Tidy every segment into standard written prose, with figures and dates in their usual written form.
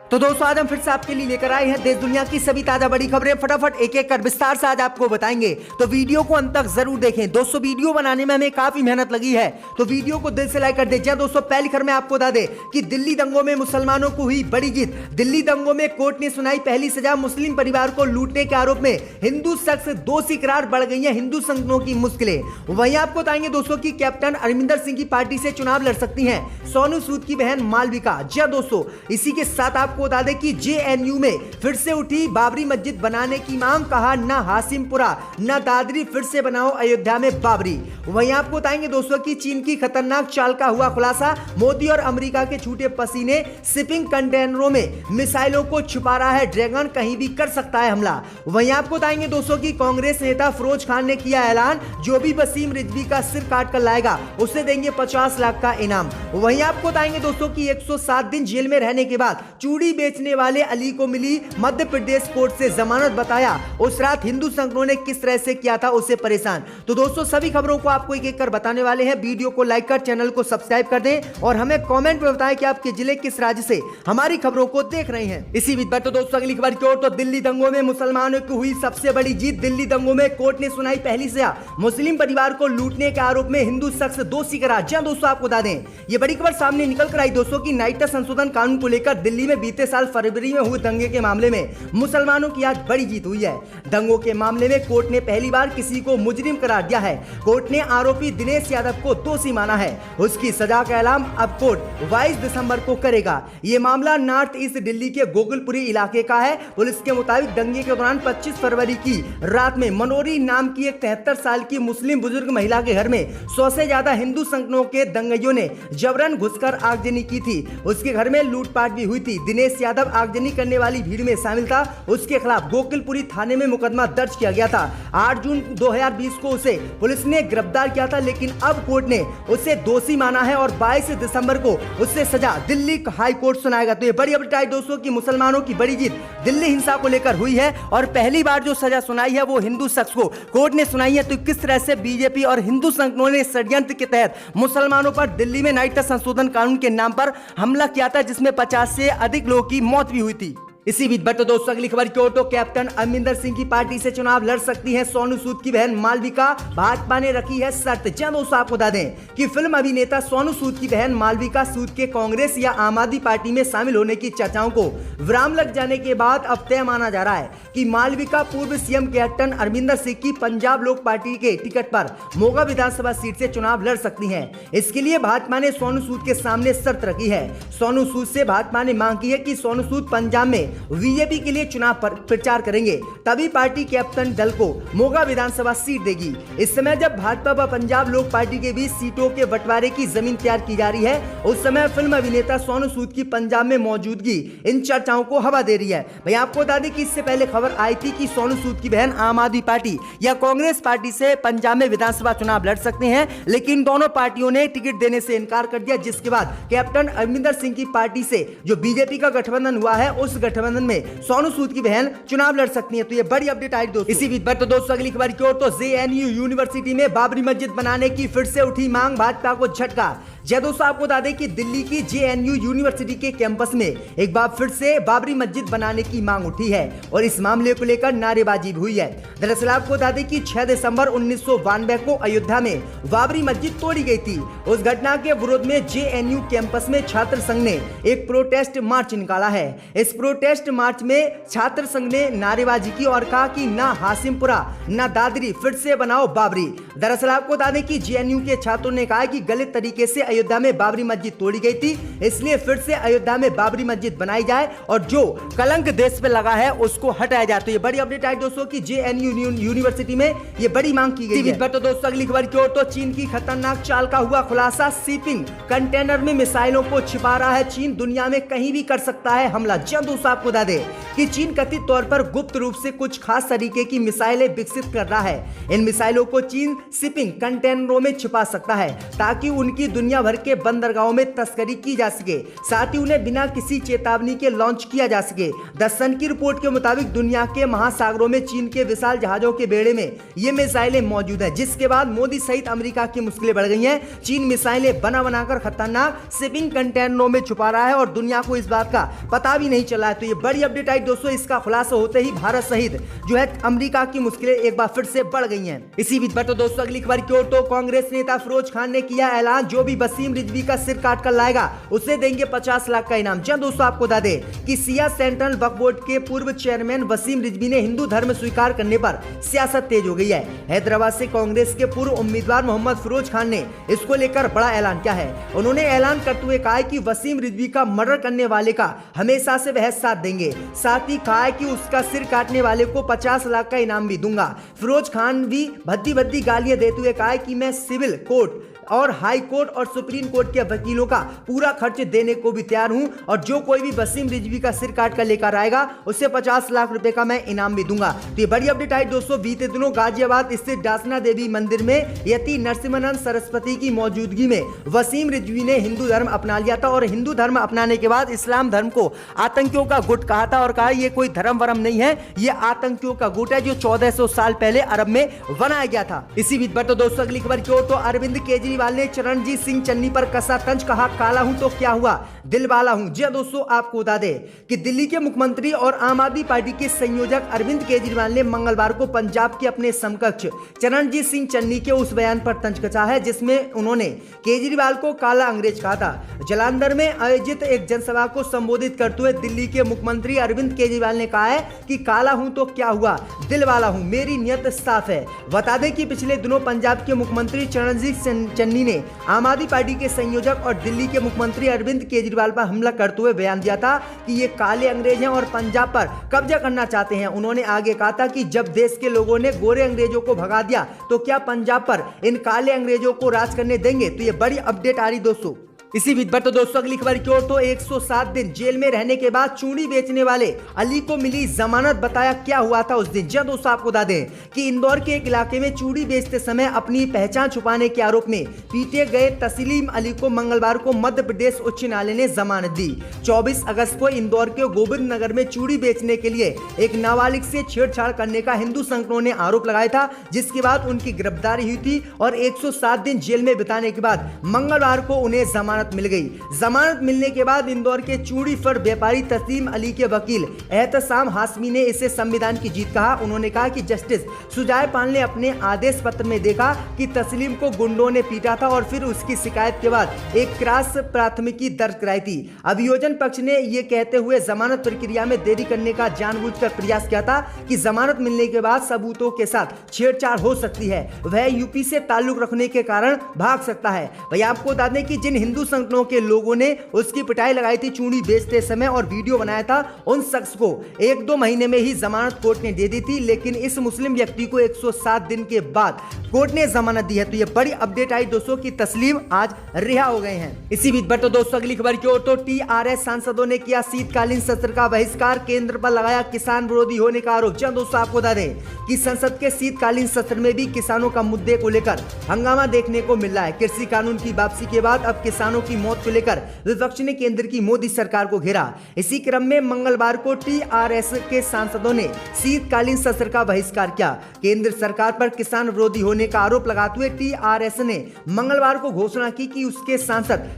तो दोस्तों आज हम फिर से आपके लिए लेकर आए हैं देश दुनिया की सभी ताजा बड़ी खबरें। फटाफट एक एक कर विस्तार से आज आपको बताएंगे, तो वीडियो को अंत तक जरूर देखें। दोस्तों वीडियो बनाने में हमें काफी मेहनत लगी है, तो वीडियो को दिल से लाइक कर दें। दोस्तों पहली खबर में आपको बता दें कि दिल्ली दंगों में मुसलमानों को हुई बड़ी जीत। दिल्ली दंगों में कोर्ट ने सुनाई पहली सजा। मुस्लिम परिवार को लूटने के आरोप में हिंदू शख्स दोषी करार, बढ़ गई है हिंदू संगठनों की मुश्किलें। वहीं आपको बताएंगे दोस्तों की कैप्टन अमरिंदर सिंह की पार्टी से चुनाव लड़ सकती हैं सोनू सूद की बहन मालविका। दोस्तों इसी के साथ आपको बता दें कि जेएनयू में फिर से उठी बाबरी मस्जिद बनाने की मांग। कहा न हासिमपुरा न दादरी, फिर से बनाओ अयोध्या में बाबरी। वहीं आपको बताएंगे दोस्तों की चीन की खतरनाक चाल का हुआ खुलासा। मोदी और अमेरिका के छूटे पसीने, शिपिंग कंटेनरों में मिसाइलों को छुपा रहा है ड्रैगन, कहीं भी कर सकता है हमला। वहीं आपको बताएंगे दोस्तों की कांग्रेस नेता फिरोज खान ने किया ऐलान, जो भी वसीम रिजवी का सिर काट कर लाएगा उसे देंगे 50 लाख का इनाम। वहीं आपको बताएंगे दोस्तों की 107 दिन जेल में रहने के बाद चूड़ी बेचने वाले अली को मिली मध्य प्रदेश कोर्ट से जमानत। बताया उस रात हिंदू संगठनों ने किस तरह से किया था उसे परेशान। तो दोस्तों सभी खबरों को आपको एक एक कर बताने वाले हैं। वीडियो को लाइक कर चैनल को सब्सक्राइब कर दें और हमें कमेंट में बताएं कि आपके जिले किस राज्य से हमारी खबरों को देख रहे हैं। इसी बीच तो दोस्तों अगली खबर की ओर, तो दिल्ली दंगों में मुसलमानों की हुई सबसे बड़ी जीत। दिल्ली दंगों में कोर्ट ने सुनाई पहली सजा। मुस्लिम परिवार को लूटने के आरोप में हिंदू शख्स दोषी करार। दोस्तों आपको बता दें ये बड़ी खबर सामने निकल कर आई दोस्तों की नागरिकता संशोधन कानून को लेकर दिल्ली में बीते साल फरवरी में हुए दंगे के मामले में मुसलमानों की आज बड़ी जीत हुई है। दंगों के मामले में कोर्ट ने पहली बार किसी को मुजरिम करार दिया है। कोर्ट ने आरोपी दिनेश यादव को दोषी माना है। उसकी सजा का ऐलान अब कोर्ट 22 दिसंबर को करेगा। यह मामला नॉर्थ ईस्ट दिल्ली के गोकुलपुरी इलाके का है। पुलिस के मुताबिक दंगे के दौरान 25 फरवरी की रात में मनोरी नाम की एक 73 साल की मुस्लिम बुजुर्ग महिला के घर में 100 से ज्यादा हिंदू संगठनों के दंगइयों ने जबरन घुसकर आगजनी की थी। उसके घर में लूटपाट भी हुई थी। दिनेश यादव आगजनी करने वाली भीड़ में शामिल था। उसके खिलाफ गोकुलपुरी थाने में मुकदमा दर्ज किया गया था। 8 जून 2020 को उसे पुलिस ने गिरफ्तार किया था, लेकिन अब कोर्ट ने उसे दोषी माना है और 22 दिसंबर को उससे सजा दिल्ली हाई कोर्ट सुनाएगा। तो ये बड़ी अपडेट आई दोस्तों की मुसलमानों की बड़ी जीत दिल्ली हिंसा को लेकर हुई है और पहली बार जो सजा सुनाई है वो हिंदू शख्स को कोर्ट ने सुनाई है। तो किस तरह से बीजेपी और हिंदू संगठनों ने षड्यंत्र के तहत मुसलमानों पर दिल्ली में नागरिकता संशोधन कानून के नाम पर हमला किया था, जिसमें 50 से अधिक लोगों की मौत भी हुई थी। इसी बीच तो दोस्तों अगली खबर की ओर, तो कैप्टन अमरिंदर सिंह की पार्टी से चुनाव लड़ सकती है सोनू सूद की बहन मालविका। भाजपा ने रखी है शर्त। दोस्तों आपको बता दें कि फिल्म अभिनेता सोनू सूद की बहन मालविका सूद के कांग्रेस या आम आदमी पार्टी में शामिल होने की चर्चाओं को विराम लग जाने के बाद अब तय माना जा रहा है कि मालविका पूर्व सीएम कैप्टन अमरिंदर सिंह की पंजाब लोक पार्टी के टिकट पर मोगा विधानसभा सीट से चुनाव लड़ सकती है। इसके लिए भाजपा ने सोनू सूद के सामने शर्त रखी है। सोनू सूद से भाजपा ने मांग की है कि सोनू सूद पंजाब में बीजेपी के लिए चुनाव प्रचार करेंगे, तभी पार्टी कैप्टन दल को मोगा विधानसभा सीट देगी। इस समय जब भाजपा व पंजाब लोक पार्टी के बीच सीटों के बंटवारे की जमीन तैयार की जा रही है, उस समय फिल्म अभिनेता सोनू सूद की पंजाब में मौजूदगी इन चर्चाओं को हवा दे रही है। भाई आपको बता दें कि इससे पहले खबर आई थी कि सोनू सूद की बहन आम आदमी पार्टी या कांग्रेस पार्टी से पंजाब में विधानसभा चुनाव लड़ सकते हैं, लेकिन दोनों पार्टियों ने टिकट देने से इनकार कर दिया, जिसके बाद कैप्टन अमरिंदर सिंह की पार्टी से जो बीजेपी का गठबंधन हुआ है उस गठबंधन में सोनू सूद की बहन चुनाव लड़ सकती है। तो ये बड़ी अपडेट आई दोस्तों। इसी बीच तो दोस्तों अगली खबर की ओर, तो जेएनयू यूनिवर्सिटी में बाबरी मस्जिद बनाने की फिर से उठी मांग। भाजपा को झटका। दोस्तों आपको बता दें कि दिल्ली की जेएनयू यूनिवर्सिटी के कैंपस में एक बार फिर से बाबरी मस्जिद बनाने की मांग उठी है और इस मामले को लेकर नारेबाजी भी हुई है। दरअसल आपको बता दें कि 6 दिसंबर 1992 को अयोध्या में बाबरी मस्जिद तोड़ी गई थी। उस घटना के विरोध में जेएनयू कैंपस में छात्र संघ ने एक प्रोटेस्ट मार्च निकाला है। इस प्रोटेस्ट मार्च में छात्र संघ ने नारेबाजी की और कहा कि ना हासिमपुरा ना दादरी, फिर से बनाओ बाबरी। दरअसल आपको बता दें कि जेएनयू के छात्रों ने कहा कि गलत तरीके से अयोध्या में बाबरी मस्जिद तोड़ी गई थी, इसलिए फिर से अयोध्या में बाबरी मस्जिद बनाई जाए और जो कलंक देश पे लगा है उसको हटाया जाए। तो ये बड़ी अपडेट आई दोस्तों की जेएनयू यूनिवर्सिटी में ये बड़ी मांग की गई है। तो दोस्तों अगली खबर की ओर, तो चीन की खतरनाक चाल का हुआ खुलासा। शिपिंग कंटेनर में मिसाइलों को छिपा रहा है चीन, दुनिया में कहीं भी कर सकता है हमला। दोस्तों आपको बता दें कि चीन कथित तौर पर गुप्त रूप से कुछ खास तरीके की मिसाइलें विकसित कर रहा है। इन मिसाइलों को चीन शिपिंग कंटेनरों में छिपा सकता है ताकि उनकी दुनिया भर के बंदरगाहों में तस्करी की जा सके, साथ ही उन्हें बिना किसी चेतावनी के लॉन्च किया जा सके। द सन की रिपोर्ट के मुताबिक दुनिया के महासागरों में चीन के विशाल जहाजों के बेड़े में ये मिसाइलें मौजूद हैं, जिसके बाद मोदी सहित अमेरिका की मुश्किलें बढ़ गई हैं। चीन मिसाइलें बना बनाकर खतरनाक शिपिंग कंटेनरों में छुपा रहा है और दुनिया को इस बात का पता भी नहीं चला है। तो ये बड़ी अपडेट आई दोस्तों, इसका खुलासा होते ही भारत सहित जो है अमेरिका की मुश्किलें एक बार फिर से बढ़ गई हैं। इसी बीच पर तो दोस्तों अगली खबर की ओर, तो कांग्रेस नेता फिरोज खान ने किया ऐलान, जो भी वसीम रिजवी का सिर काट कर लाएगा उसे देंगे 50 लाख का इनाम। जी दोस्तों, आपको बता दें कि सिया सेंट्रल वक्फ बोर्ड के पूर्व चेयरमैन वसीम रिजवी ने हिंदू धर्म स्वीकार करने पर सियासत तेज हो गई है। हैदराबाद से कांग्रेस के पूर्व उम्मीदवार मोहम्मद फिरोज खान ने इसको लेकर बड़ा ऐलान किया है। उन्होंने ऐलान करते हुए कहा है कि वसीम रिजवी का मर्डर करने वाले का हमेशा से वह साथ देंगे, साथ ही कहा है कि उसका सिर काटने वाले को 50 लाख का इनाम भी दूंगा। फिरोज खान भी भद्दी भद्दी गालियां देते हुए कहा है कि मैं सिविल कोर्ट और हाई कोर्ट और सुप्रीम कोर्ट के वकीलों का पूरा खर्च देने को भी तैयार हूं, और जो कोई भी वसीम रिजवी का सिर काट कर लेकर आएगा उसे 50 लाख रुपए का मैं इनाम भी दूंगा। तो ये बड़ी अपडेट आई दोस्तों, बीते दिनों गाजियाबाद स्थित डासना देवी मंदिर में यति नरसिम्हानंद सरस्वती की मौजूदगी में वसीम रिजवी ने हिंदू धर्म अपना लिया था, और हिंदू धर्म अपनाने के बाद इस्लाम धर्म को आतंकियों का गुट कहा था और कहा ये कोई धर्म वरम नहीं है, ये आतंकियों का गुट है जो 1400 साल पहले अरब में बनाया गया था। इसी बीच पर तो दोस्तों अगली खबर की ओर, तो अरविंद केजरीवाल ने चरणजीत सिंह चन्नी पर कसा तंज, कहा काला हूं तो क्या हुआ, दिल वाला हूं। जी दोस्तों, आपको बता दें कि दिल्ली के मुख्यमंत्री और आम आदमी पार्टी के संयोजक अरविंद केजरीवाल ने मंगलवार को पंजाब के अपने समकक्ष चरणजीत सिंह चन्नी के उस बयान पर तंज कसा है जिसमें उन्होंने केजरीवाल को काला अंग्रेज कहा था। जालंधर में आयोजित एक जनसभा को संबोधित करते हुए दिल्ली के मुख्यमंत्री अरविंद केजरीवाल ने कहा है कि काला हूं तो क्या हुआ, दिल वाला हूं, मेरी नियत साफ है। बता दें कि पिछले दिनों पंजाब के मुख्यमंत्री चरणजीत चन्नी ने आम आदमी पार्टी के संयोजक और दिल्ली के मुख्यमंत्री अरविंद केजरीवाल पर हमला करते हुए बयान दिया था कि ये काले अंग्रेज हैं और पंजाब पर कब्जा करना चाहते हैं। उन्होंने आगे कहा था कि जब देश के लोगों ने गोरे अंग्रेजों को भगा दिया तो क्या पंजाब पर इन काले अंग्रेजों को राज करने देंगे। तो ये बड़ी अपडेट आ रही दोस्तों। इसी बीच पर तो दोस्तों अगली खबर की ओर, तो 107 दिन जेल में रहने के बाद चूड़ी बेचने वाले अली को मिली जमानत। बताया क्या हुआ था उस दिन। जब दोस्तों आपको बता दें कि इंदौर के एक इलाके में चूड़ी बेचते समय अपनी पहचान छुपाने के आरोप में पीटे गए तस्लीम अली को मंगलवार को मध्य प्रदेश उच्च न्यायालय ने जमानत दी। 24 अगस्त को इंदौर के गोविंद नगर में चूड़ी बेचने के लिए एक नाबालिग से छेड़छाड़ करने का हिंदू संगठनों ने आरोप लगाया था, जिसके बाद उनकी गिरफ्तारी हुई थी और 107 दिन जेल में बिताने के बाद मंगलवार को उन्हें जमानत मिल गई। जमानत मिलने के बाद इंदौर के चूड़ी फर व्यापारी तस्लीम अली के वकील एहतसाम हाशमी ने इसे संविधान की जीत कहा। उन्होंने कहा कि जस्टिस सुजाय पाल ने अपने आदेश पत्र में देखा कि तस्लीम को गुंडों ने पीटा था और फिर उसकी शिकायत के बाद एक क्रॉस प्राथमिकी दर्ज कराई थी। अभियोजन पक्ष ने यह कहते हुए जमानत प्रक्रिया में देरी करने का जानबूझकर प्रयास किया था कि जमानत मिलने के बाद सबूतों के साथ छेड़छाड़ हो सकती है, वह यूपी से ताल्लुक रखने के कारण भाग सकता है। भैया आपको बता दें कि जिन हिंदू संगठनों के लोगों ने उसकी पिटाई लगाई थी चूड़ी बेचते समय और वीडियो बनाया था, उन शख्स को 1-2 महीने में ही जमानत कोर्ट ने दे दी थी, लेकिन इस मुस्लिम व्यक्ति को 107 दिन के बाद कोर्ट ने जमानत दी है। तो ये बड़ी अपडेट आई दोस्तों कि तस्लीम आज रिहा हो गए हैं। इसी बीच पर तो दोस्तों अगली खबर की ओर, तो टीआरएस सांसदों ने किया शीतकालीन सत्र का बहिष्कार, केंद्र पर लगाया किसान विरोधी होने का आरोप। जब दोस्तों आपको बता दें कि संसद के शीतकालीन सत्र में भी किसानों का मुद्दे को लेकर हंगामा देखने को मिल रहा है। कृषि कानून की वापसी के बाद अब किसानों की मौत को लेकर विपक्ष ने केंद्र की मोदी सरकार को घेरा। इसी क्रम में मंगलवार को टीआरएस के सांसदों ने शीतकालीन सत्र का बहिष्कार किया। केंद्र सरकार पर किसान विरोधी होने का आरोप लगाते हुए टीआरएस ने मंगलवार को घोषणा की कि उसके सांसद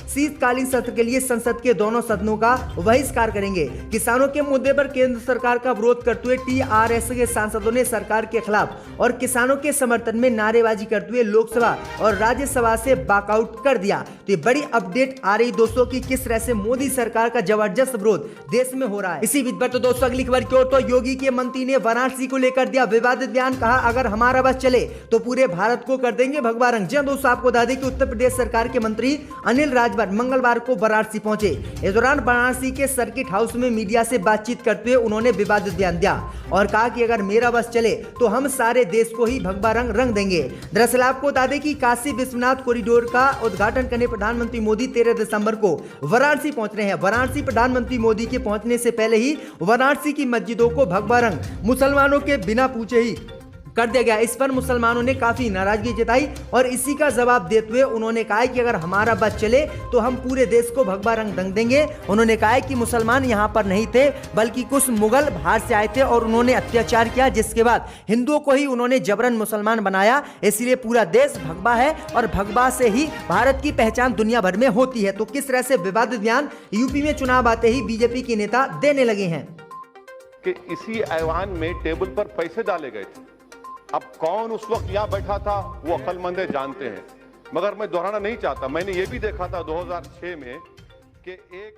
शीतकालीन सत्र के लिए संसद के दोनों सदनों का बहिष्कार करेंगे। किसानों के मुद्दे पर केंद्र सरकार का विरोध करते हुए टीआरएस के सांसदों ने सरकार के खिलाफ और किसानों के समर्थन में नारेबाजी करते हुए लोकसभा और राज्यसभा से वॉकआउट कर दिया। तो ये बड़ी अपडेट आ रही दोस्तों कि किस तरह से मोदी सरकार का जबरदस्त विरोध देश में हो रहा है। इसी बीच पर तो दोस्तों अगली खबर की ओर, तो योगी के मंत्री ने वाराणसी को लेकर दिया विवादित बयान, कहा अगर हमारा बस चले तो पूरे भारत को कर देंगे भगवा रंग। जी दोस्तों आपको बता दें कि उत्तर प्रदेश सरकार के मंत्री अनिल राजभर मंगलवार को वाराणसी पहुंचे। इस दौरान वाराणसी के सर्किट हाउस में मीडिया से बातचीत करते हुए उन्होंने विवादित बयान दिया और कहा कि अगर मेरा बस चले तो हम सारे देश को ही भगवा रंग देंगे। दरअसल आपको बता दें कि काशी विश्वनाथ कॉरिडोर का उद्घाटन करने प्रधानमंत्री मोदी 13 दिसंबर को वाराणसी पहुंच रहे हैं। वाराणसी प्रधानमंत्री मोदी के पहुंचने से पहले ही वाराणसी की मस्जिदों को भगवा रंग मुसलमानों के बिना पूछे ही कर दिया गया। इस पर मुसलमानों ने काफी नाराजगी जताई और इसी का जवाब देते हुए उन्होंने कहा कि अगर हमारा बस चले तो हम पूरे देश को भगवा रंग दंग देंगे। उन्होंने कहा कि मुसलमान यहाँ पर नहीं थे बल्कि कुछ मुगल बाहर से आए थे और उन्होंने अत्याचार किया, जिसके बाद हिंदुओं को ही उन्होंने जबरन मुसलमान बनाया। इसलिए पूरा देश भगवा है और भगवा से ही भारत की पहचान दुनिया भर में होती है। तो किस तरह से विवादित बयान यूपी में चुनाव आते ही बीजेपी के नेता देने लगे हैं कि इसी ऐवान में टेबल पर पैसे डाले गए थे। अब कौन उस वक्त यहां बैठा था वो अक्लमंद जानते हैं, मगर मैं दोहराना नहीं चाहता। मैंने ये भी देखा था 2006 में कि एक